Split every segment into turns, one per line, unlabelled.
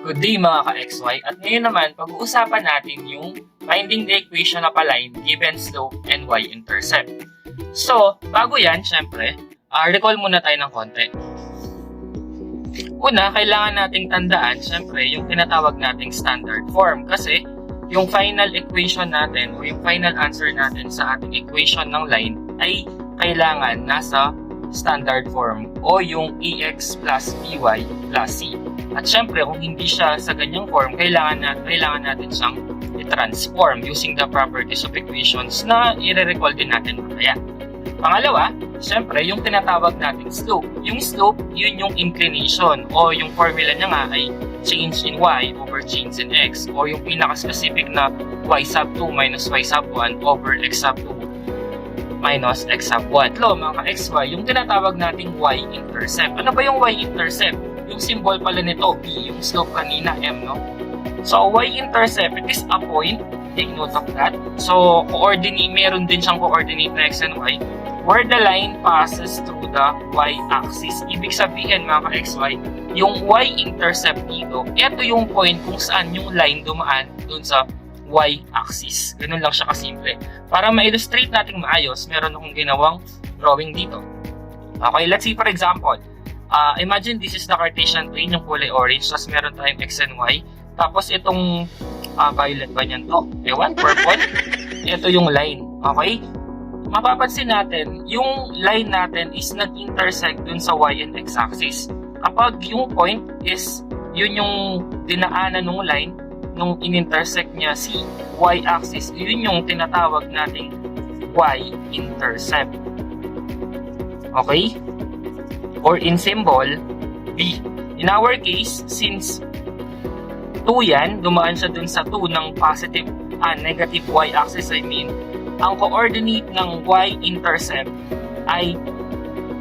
Good day mga ka-XY, at ngayon naman pag-uusapan natin yung finding the equation of a line given slope and y-intercept. So, bago yan, syempre, recall muna tayo ng konti. Una, kailangan nating tandaan, syempre, yung tinatawag nating standard form kasi yung final equation natin o yung final answer natin sa ating equation ng line ay kailangan nasa standard form o yung ax plus by plus c. At syempre, kung hindi siya sa ganyang form, kailangan natin siyang i-transform using the properties of equations na i-recall din natin mamaya. Pangalawa, syempre, yung tinatawag nating slope. Yung slope, yun yung inclination o yung formula niya nga ay change in y over change in x o yung pinaka-specific na y sub 2 minus y sub 1 over x sub 2 minus x sub 1. Mga ka-xy, yung tinatawag nating y-intercept. Ano ba yung y-intercept? Yung symbol pala nito, b, yung slope kanina, m, no? So, y-intercept, it is a point, take note of that. So, meron din siyang coordinate na x and y, where the line passes through the y-axis. Ibig sabihin, mga ka-xy, yung y-intercept dito, ito yung point kung saan yung line dumaan dun sa y-axis. Ganun lang siya kasimple. Para ma-illustrate natin maayos, meron akong ginawang drawing dito. Okay, let's see for example. Imagine this is the Cartesian plane, yung kulay orange, tapos meron tayong x and y. Tapos itong violet ba niyan to? Ewan, purple. Ito yung line. Okay? Mapapansin natin, yung line natin is nag-intersect dun sa y and x axis. Kapag yung point is, yun yung dinaanan ng line, nung in-intersect niya si y-axis, yun yung tinatawag nating y-intercept. Okay? Or in symbol, B. In our case, since 2 yan, dumaan siya dun sa 2 ng negative y-axis, I mean, ang coordinate ng y-intercept ay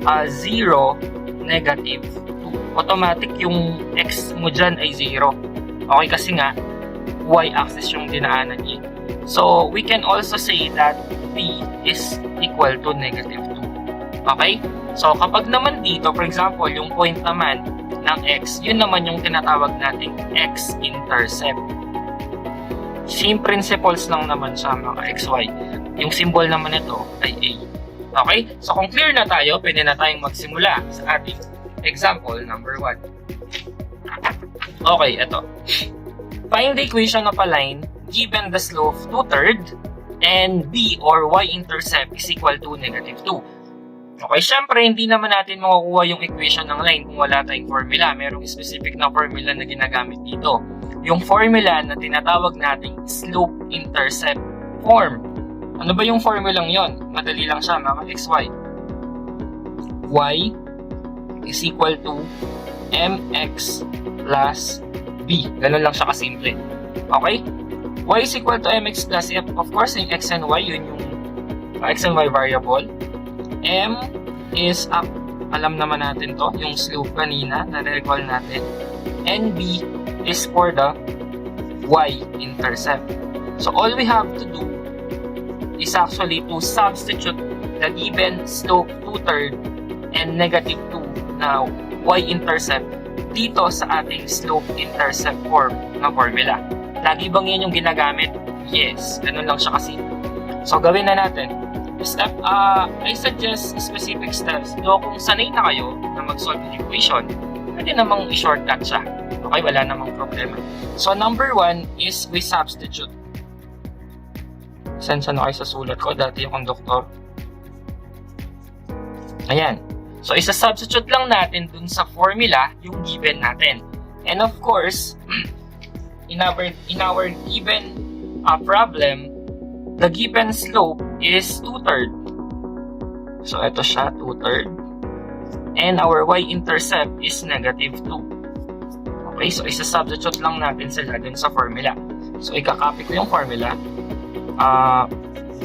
0, negative 2. Automatic yung x mo dyan ay 0. Okay, kasi nga, y-axis yung dinaanan niya. So, we can also say that b is equal to negative 2. Okay? So, kapag naman dito, for example, yung point naman ng x, yun naman yung tinatawag nating x-intercept. Same principles lang naman sa mga xy. Yung symbol naman nito ay a. Okay? So, kung clear na tayo, pwede na tayong magsimula sa ating example number 1. Okay, ito. Find the equation of a line given the slope 2/3 and b or y-intercept is equal to negative 2. Okay, syempre, hindi naman natin makukuha yung equation ng line kung wala tayong formula. Merong specific na formula na ginagamit dito. Yung formula na tinatawag nating slope-intercept form. Ano ba yung formulang yon? Madali lang siya, mga xy. Y is equal to mx plus b. Ganun lang siya kasimple. Okay? Y is equal to mx plus f. Of course, yung x and y, yun yung x and y variable. M is up. Alam naman natin to, yung slope kanina, na-recall natin. And B is for the y-intercept. So, all we have to do is actually to substitute the given slope 2/3 and negative 2 na y-intercept dito sa ating slope-intercept form na formula. Lagi bang yan yung ginagamit? Yes. Ganun lang siya kasi. So, gawin na natin. I suggest specific steps. So, kung sanay na kayo na mag-solve ng equation, pwede namang i-shortcut siya. Okay, wala namang problema. So, number 1 is we substitute. Sensya na kayo sa sulat ko. Dati yung conductor. Ayan. So, isa-substitute lang natin dun sa formula yung given natin. And of course, in our given problem, the given slope is 2/3. So, ito siya, 2/3. And our y-intercept is negative 2. Okay, so isa-substitute lang natin sila dun sa formula. So, ikakopy ko yung formula.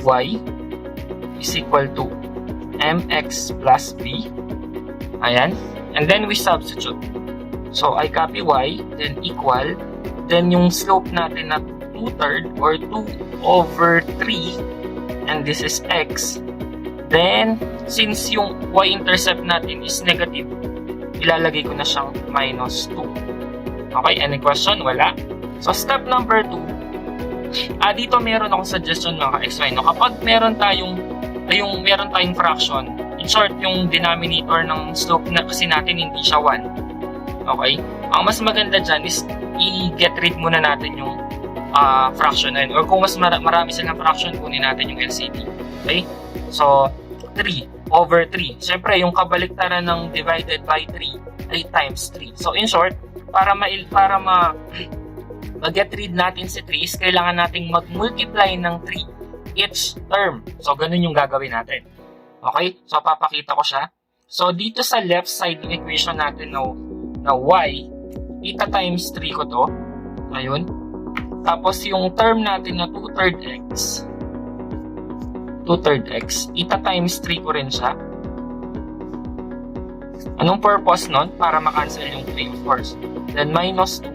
Y is equal to mx plus b. Ayan. And then we substitute. So, I copy y, then equal. Then, yung slope natin na 2/3 or 2/3, and this is x. Then, since yung y-intercept natin is negative, ilalagay ko na siyang minus 2.
Okay, any question? Wala. So, step number 2, dito meron akong suggestion mga ka-XY. No? Kapag meron tayong fraction, in short, yung denominator ng slope na kasi natin hindi siya 1. Okay? Ang mas maganda dyan is i-get rid muna natin yung fraction na yun. Or kung mas marami silang fraction, kunin natin yung LCD. Okay? So, 3/3. Siyempre, yung kabaliktaran ng divided by 3 ay times 3. So, in short, para mag-get rid natin si 3 is kailangan nating mag-multiply ng 3 each term. So, ganun yung gagawin natin. Okay? So, papakita ko siya. So, dito sa left side ng equation natin na y, eta times 3 ko to. Ayun. Tapos, yung term natin na 2/3 x, eta times 3 ko rin siya. Anong purpose nun? Para makancel yung 3, of course. Then, minus 2.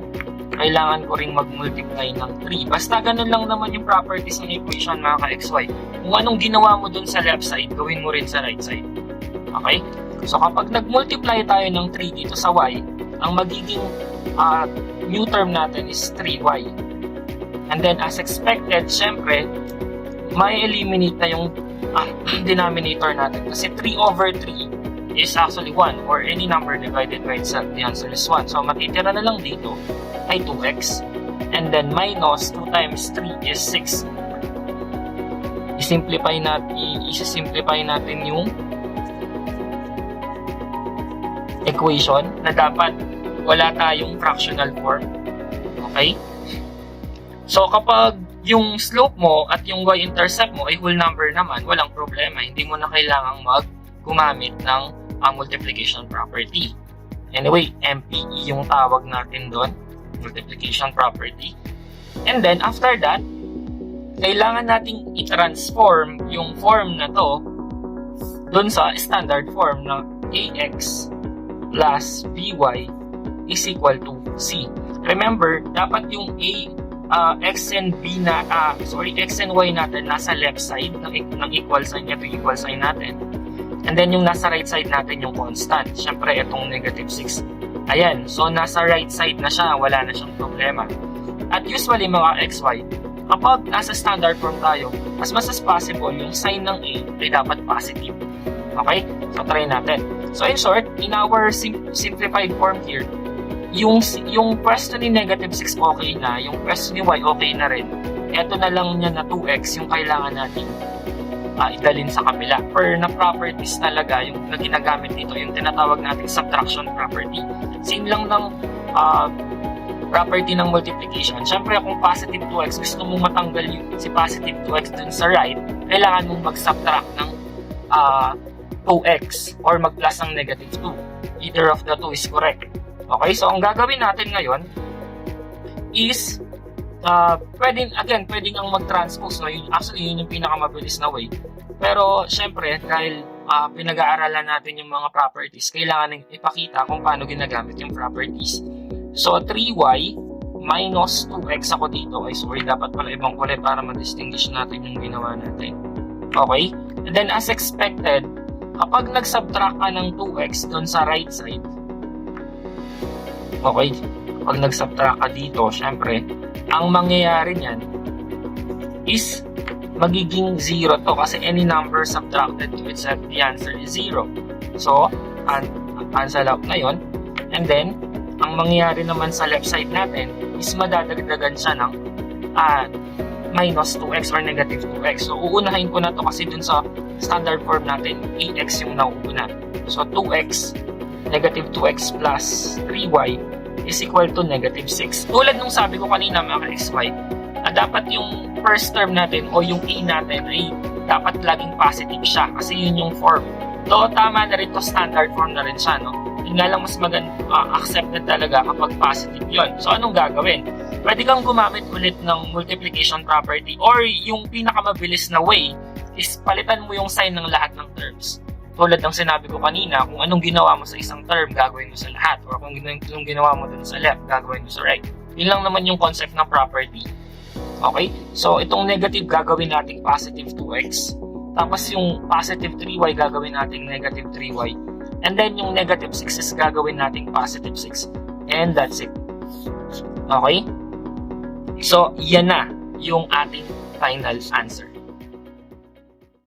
Kailangan ko ring mag-multiply ng 3. Basta ganun lang naman yung properties ng equation mga ka-XY. Kung anong ginawa mo dun sa left side, gawin mo rin sa right side. Okay? So kapag nag-multiply tayo ng 3 dito sa y, ang magiging new term natin is 3y. And then as expected, syempre, may eliminate na yung denominator natin. Kasi 3/3 is actually 1 or any number divided by itself. The answer is 1. So matitira na lang dito ay 2x. And then minus 2 times 3 is 6. I-simplify natin yung equation na dapat wala tayong fractional form. Okay? So kapag yung slope mo at yung y-intercept mo ay whole number naman, walang problema. Hindi mo na kailangang gumamit ng multiplication property. Anyway, MPE yung tawag natin doon. Multiplication property. And then, after that, kailangan nating i-transform yung form na to dun sa standard form na ax plus by is equal to c. Remember, dapat yung x and y natin nasa left side ng equal sign. Ito yung equal sign natin. And then, yung nasa right side natin yung constant. Syempre, itong negative 6. Ayan, so nasa right side na siya, wala na siyang problema. At usually mga XY, kapag nasa standard form tayo, as much as possible, yung sign ng A ay dapat positive. Okay? So try natin. So in short, in our simplified form here, yung pwesto ni negative 6 okay na, yung pwesto ni y okay na rin. Ito na lang niya na 2x yung kailangan natin idalin sa kabila. Per na properties talaga, yung na ginagamit dito, yung tinatawag nating subtraction property. Same lang ng property ng multiplication. Siyempre, kung positive 2x, gusto mong matanggal si positive 2x dun sa right, kailangan mong mag-subtract ng 2x or mag-plus ng negative 2. Either of the two is correct. Okay, so ang gagawin natin ngayon is pwedeng ang mag-transpose, no? Actually, yun yung pinakamabilis na way. Pero, syempre, dahil pinag-aaralan natin yung mga properties, kailangan ipakita kung paano ginagamit yung properties. So, 3y minus 2x ako dito. Ay, sorry, dapat pala ibang kulay para ma-distinguish natin yung ginawa natin. Okay? And then, as expected, kapag nag-subtract ka ng 2x doon sa right side, okay, pag nag-subtract ka dito, syempre, ang mangyayari niyan is magiging 0 to kasi any number subtracted to itself, the answer is 0. So, cancel out na yon. And then, ang mangyayari naman sa left side natin is madadagdagan siya ng minus 2x or negative 2x. So, uunahin ko na to kasi dun sa standard form natin, ax yung nauuna. So, 2x, negative 2x plus 3y is equal to negative 6. Tulad nung sabi ko kanina mga ka-XY, dapat yung first term natin o yung A natin ay dapat laging positive siya kasi yun yung form. So, tama na rin to, standard form na rin siya, no? Yun nga lang mas accepted talaga kapag positive yun. So, anong gagawin? Pwede kang gumamit ulit ng multiplication property or yung pinakamabilis na way is palitan mo yung sign ng lahat ng terms. Tulad ng sinabi ko kanina, kung anong ginawa mo sa isang term, gagawin mo sa lahat. Or kung anong ginawa mo dun sa left, gagawin mo sa right. Yun lang naman yung concept ng property. Okay? So, itong negative gagawin natin positive 2x. Tapos yung positive 3y gagawin natin negative 3y. And then yung negative 6 is gagawin natin positive 6. And that's it. Okay? So, yan na yung ating final answer.